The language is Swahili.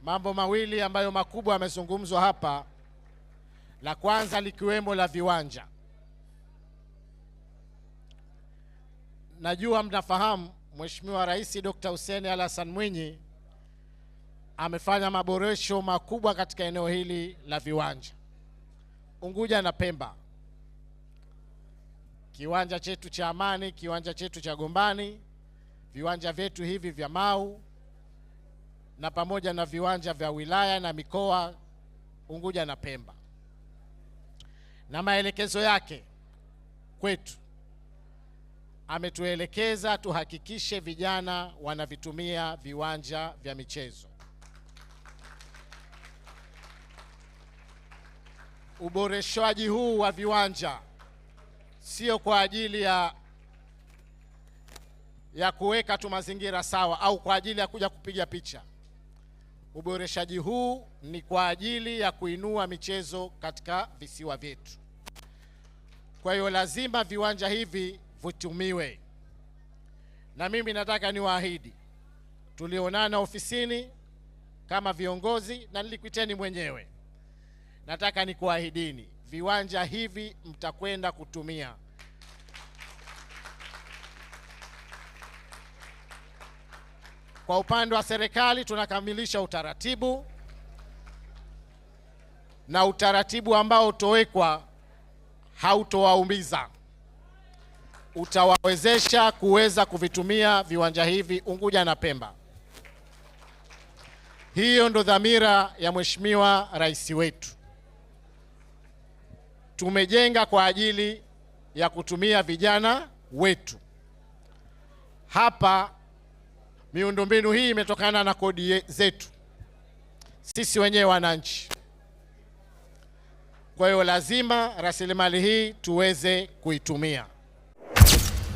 mambo mawili ambayo makubwa yamezungumzwa hapa. La kwanza likiwemo la viwanja. Najua mnafahamu Mheshimiwa Rais Dr. Hussein Ali Hassan Mwinyi amefanya maboresho makubwa katika eneo hili la viwanja Unguja na Pemba. Kiwanja chetu cha Amani, kiwanja chetu cha Gombani, viwanja vyetu hivi vya Mau na pamoja na viwanja vya wilaya na mikoa Unguja na Pemba. Na maelekezo yake kwetu, ametuelekeza tuhakikishe vijana wanavitumia viwanja vya michezo. Uboreshaji huu wa viwanja sio kwa ajili ya kuweka tu mazingira sawa au kwa ajili ya kuja kupiga picha. Uboreshaji huu ni kwa ajili ya kuinua michezo katika visiwa vyetu. Kwa hiyo lazima viwanja hivi vitumiwe. Na mimi nataka niwaahidi, tulionana ofisini kama viongozi na nilikuiteni mwenyewe. Nataka nikuahidini, viwanja hivi mtakwenda kutumia. Kwa upande wa serikali tunakamilisha utaratibu, na utaratibu ambao utowekwa hautowaumiza. Utawawezesha kuweza kuvitumia viwanja hivi Unguja na Pemba. Hiyo ndo dhamira ya Mheshimiwa Rais wetu. Tumejenga kwa ajili ya kutumia vijana wetu. Hapa miundombinu hii imetokana na kodi zetu sisi wenyewe wananchi. Kwa hiyo lazima rasilimali hii tuweze kuitumia.